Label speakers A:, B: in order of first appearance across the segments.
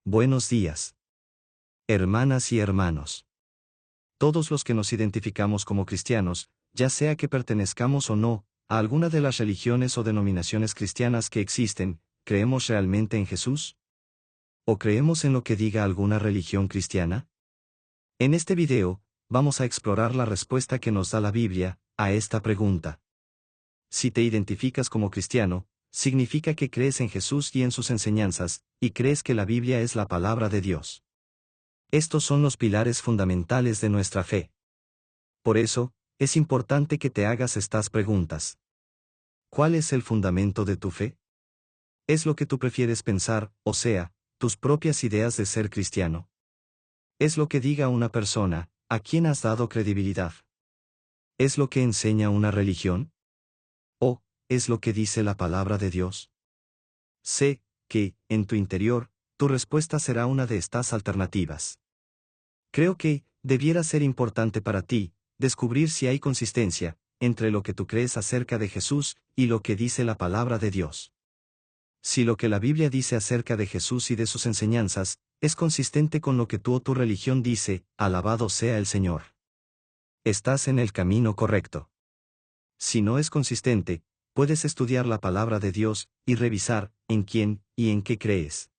A: Buenos días, hermanas y hermanos. Todos los que nos identificamos como cristianos, ya sea que pertenezcamos o no a alguna de las religiones o denominaciones cristianas que existen, ¿creemos realmente en Jesús? ¿O creemos en lo que diga alguna religión cristiana? En este video, vamos a explorar la respuesta que nos da la Biblia a esta pregunta. Si te identificas como cristiano, significa que crees en Jesús y en sus enseñanzas, y crees que la Biblia es la palabra de Dios. Estos son los pilares fundamentales de nuestra fe. Por eso, es importante que te hagas estas preguntas. ¿Cuál es el fundamento de tu fe? ¿Es lo que tú prefieres pensar, o sea, tus propias ideas de ser cristiano? ¿Es lo que diga una persona, a quien has dado credibilidad? ¿Es lo que enseña una religión? ¿O es lo que dice la palabra de Dios? Sé que, en tu interior, tu respuesta será una de estas alternativas. Creo que debiera ser importante para ti descubrir si hay consistencia entre lo que tú crees acerca de Jesús y lo que dice la palabra de Dios. Si lo que la Biblia dice acerca de Jesús y de sus enseñanzas es consistente con lo que tú o tu religión dice, alabado sea el Señor. Estás en el camino correcto. Si no es consistente, puedes estudiar la palabra de Dios y revisar en quién y en qué crees.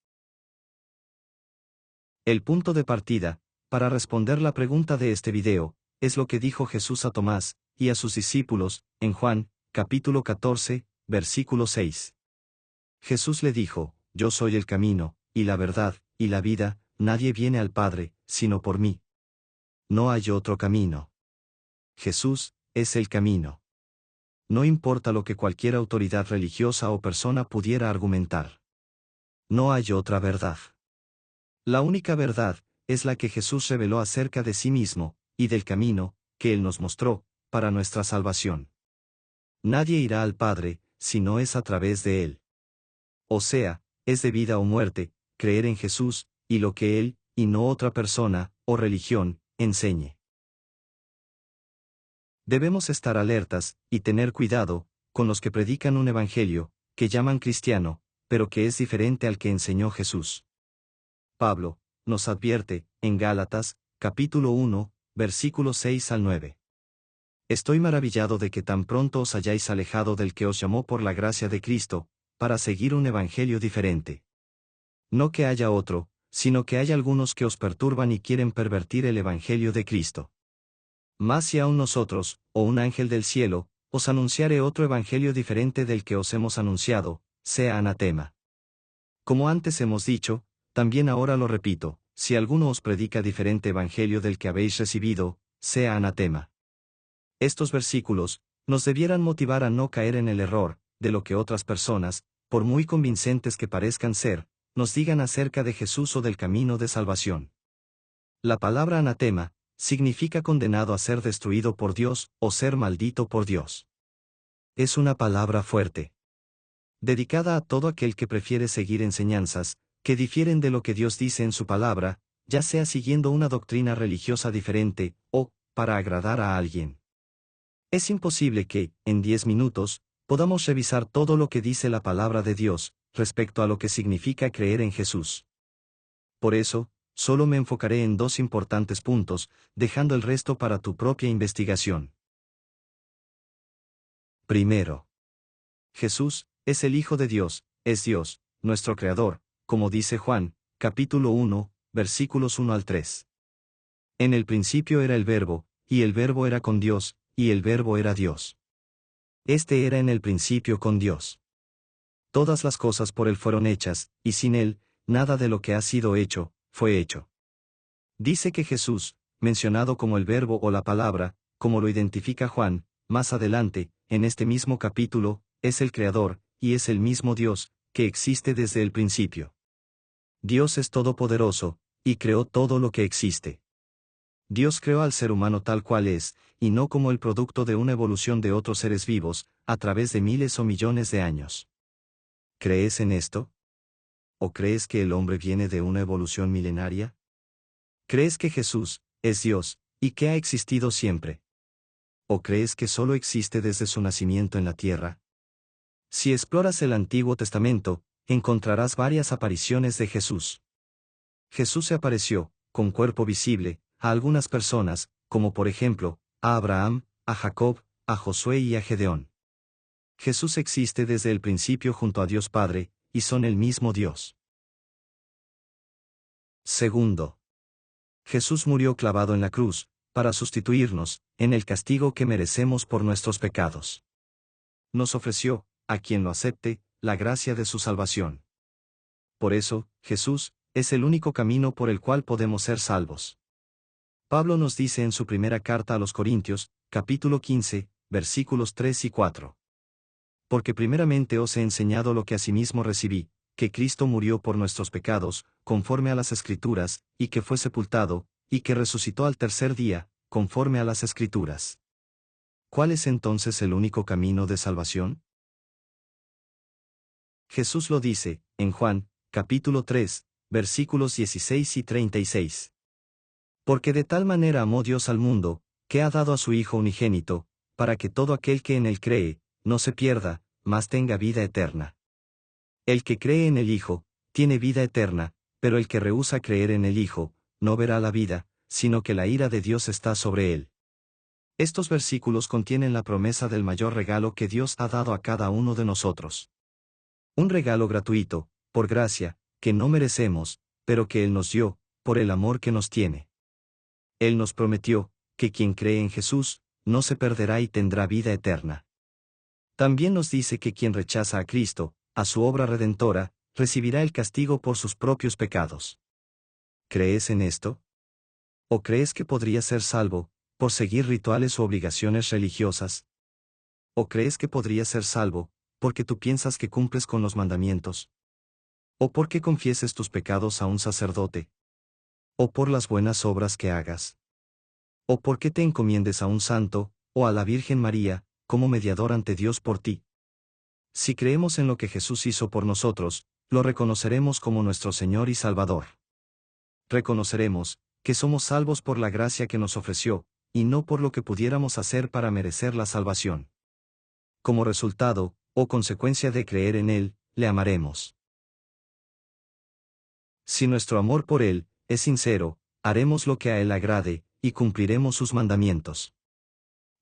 A: El punto de partida para responder la pregunta de este video es lo que dijo Jesús a Tomás y a sus discípulos en Juan, capítulo 14, versículo 6. Jesús le dijo: Yo soy el camino, y la verdad, y la vida, nadie viene al Padre, sino por mí. No hay otro camino. Jesús es el camino. No importa lo que cualquier autoridad religiosa o persona pudiera argumentar. No hay otra verdad. La única verdad es la que Jesús reveló acerca de sí mismo, y del camino que Él nos mostró, para nuestra salvación. Nadie irá al Padre, si no es a través de Él. O sea, es de vida o muerte, creer en Jesús, y lo que Él, y no otra persona, o religión, enseñe. Debemos estar alertas, y tener cuidado, con los que predican un evangelio, que llaman cristiano, pero que es diferente al que enseñó Jesús. Pablo nos advierte, en Gálatas, capítulo 1, versículos 6 al 9. Estoy maravillado de que tan pronto os hayáis alejado del que os llamó por la gracia de Cristo, para seguir un evangelio diferente. No que haya otro, sino que hay algunos que os perturban y quieren pervertir el evangelio de Cristo. Mas si aún nosotros, o un ángel del cielo, os anunciare otro evangelio diferente del que os hemos anunciado, sea anatema. Como antes hemos dicho, también ahora lo repito, si alguno os predica diferente evangelio del que habéis recibido, sea anatema. Estos versículos nos debieran motivar a no caer en el error de lo que otras personas, por muy convincentes que parezcan ser, nos digan acerca de Jesús o del camino de salvación. La palabra anatema significa condenado a ser destruido por Dios o ser maldito por Dios. Es una palabra fuerte, dedicada a todo aquel que prefiere seguir enseñanzas que difieren de lo que Dios dice en su palabra, ya sea siguiendo una doctrina religiosa diferente, o para agradar a alguien. Es imposible que, en 10 minutos, podamos revisar todo lo que dice la palabra de Dios respecto a lo que significa creer en Jesús. Por eso, solo me enfocaré en 2 importantes puntos, dejando el resto para tu propia investigación. Primero, Jesús es el Hijo de Dios, es Dios, nuestro Creador, como dice Juan, capítulo 1, versículos 1 al 3. En el principio era el Verbo, y el Verbo era con Dios, y el Verbo era Dios. Este era en el principio con Dios. Todas las cosas por Él fueron hechas, y sin Él, nada de lo que ha sido hecho, fue hecho. Dice que Jesús, mencionado como el Verbo o la Palabra, como lo identifica Juan, más adelante, en este mismo capítulo, es el Creador, y es el mismo Dios, que existe desde el principio. Dios es todopoderoso, y creó todo lo que existe. Dios creó al ser humano tal cual es, y no como el producto de una evolución de otros seres vivos, a través de miles o millones de años. ¿Crees en esto? ¿O crees que el hombre viene de una evolución milenaria? ¿Crees que Jesús es Dios, y que ha existido siempre? ¿O crees que solo existe desde su nacimiento en la tierra? Si exploras el Antiguo Testamento, encontrarás varias apariciones de Jesús. Jesús se apareció, con cuerpo visible, a algunas personas, como por ejemplo, a Abraham, a Jacob, a Josué y a Gedeón. Jesús existe desde el principio junto a Dios Padre, y son el mismo Dios. Segundo, Jesús murió clavado en la cruz, para sustituirnos, en el castigo que merecemos por nuestros pecados. Nos ofreció, a quien lo acepte, la gracia de su salvación. Por eso, Jesús, es el único camino por el cual podemos ser salvos. Pablo nos dice en su primera carta a los Corintios, capítulo 15, versículos 3 y 4. Porque primeramente os he enseñado lo que asimismo recibí, que Cristo murió por nuestros pecados, conforme a las Escrituras, y que fue sepultado, y que resucitó al tercer día, conforme a las Escrituras. ¿Cuál es entonces el único camino de salvación? Jesús lo dice, en Juan, capítulo 3, versículos 16 y 36. Porque de tal manera amó Dios al mundo, que ha dado a su Hijo unigénito, para que todo aquel que en él cree, no se pierda, mas tenga vida eterna. El que cree en el Hijo, tiene vida eterna, pero el que rehúsa creer en el Hijo, no verá la vida, sino que la ira de Dios está sobre él. Estos versículos contienen la promesa del mayor regalo que Dios ha dado a cada uno de nosotros. Un regalo gratuito, por gracia, que no merecemos, pero que Él nos dio, por el amor que nos tiene. Él nos prometió, que quien cree en Jesús, no se perderá y tendrá vida eterna. También nos dice que quien rechaza a Cristo, a su obra redentora, recibirá el castigo por sus propios pecados. ¿Crees en esto? ¿O crees que podrías ser salvo, por seguir rituales u obligaciones religiosas? ¿O crees que podrías ser salvo, porque tú piensas que cumples con los mandamientos? ¿O porque confieses tus pecados a un sacerdote? ¿O por las buenas obras que hagas? ¿O porque te encomiendes a un santo, o a la Virgen María, como mediador ante Dios por ti? Si creemos en lo que Jesús hizo por nosotros, lo reconoceremos como nuestro Señor y Salvador. Reconoceremos, que somos salvos por la gracia que nos ofreció, y no por lo que pudiéramos hacer para merecer la salvación. Como resultado, o consecuencia de creer en Él, le amaremos. Si nuestro amor por Él es sincero, haremos lo que a Él agrade, y cumpliremos sus mandamientos.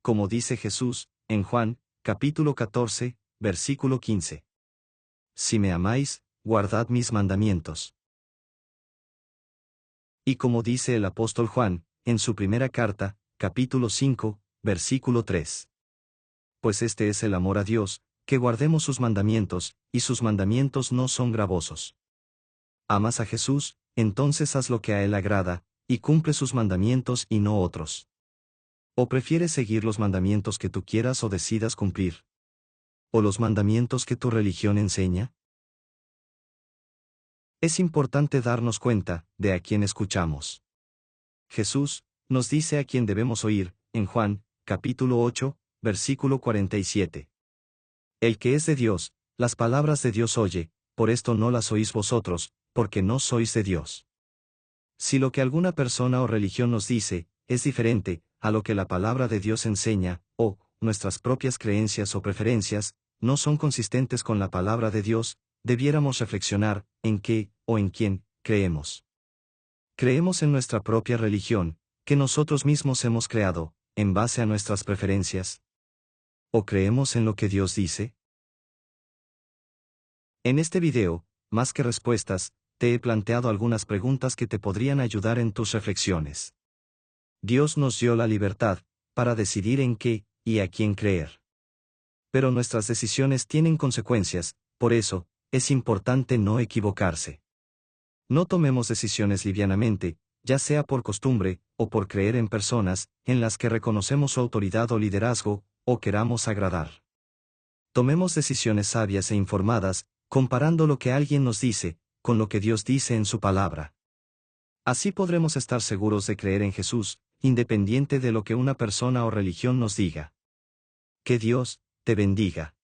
A: Como dice Jesús, en Juan, capítulo 14, versículo 15. Si me amáis, guardad mis mandamientos. Y como dice el apóstol Juan, en su primera carta, capítulo 5, versículo 3. Pues este es el amor a Dios, que guardemos sus mandamientos, y sus mandamientos no son gravosos. ¿Amas a Jesús? Entonces haz lo que a Él agrada, y cumple sus mandamientos y no otros. ¿O prefieres seguir los mandamientos que tú quieras o decidas cumplir? ¿O los mandamientos que tu religión enseña? Es importante darnos cuenta de a quién escuchamos. Jesús nos dice a quién debemos oír, en Juan, capítulo 8, versículo 47. El que es de Dios, las palabras de Dios oye, por esto no las oís vosotros, porque no sois de Dios. Si lo que alguna persona o religión nos dice, es diferente a lo que la palabra de Dios enseña, o nuestras propias creencias o preferencias, no son consistentes con la palabra de Dios, debiéramos reflexionar, en qué, o en quién, creemos. Creemos en nuestra propia religión, que nosotros mismos hemos creado, en base a nuestras preferencias. ¿O creemos en lo que Dios dice? En este video, más que respuestas, te he planteado algunas preguntas que te podrían ayudar en tus reflexiones. Dios nos dio la libertad, para decidir en qué, y a quién creer. Pero nuestras decisiones tienen consecuencias, por eso, es importante no equivocarse. No tomemos decisiones livianamente, ya sea por costumbre, o por creer en personas, en las que reconocemos su autoridad o liderazgo, o queramos agradar. Tomemos decisiones sabias e informadas, comparando lo que alguien nos dice, con lo que Dios dice en su palabra. Así podremos estar seguros de creer en Jesús, independiente de lo que una persona o religión nos diga. Que Dios te bendiga.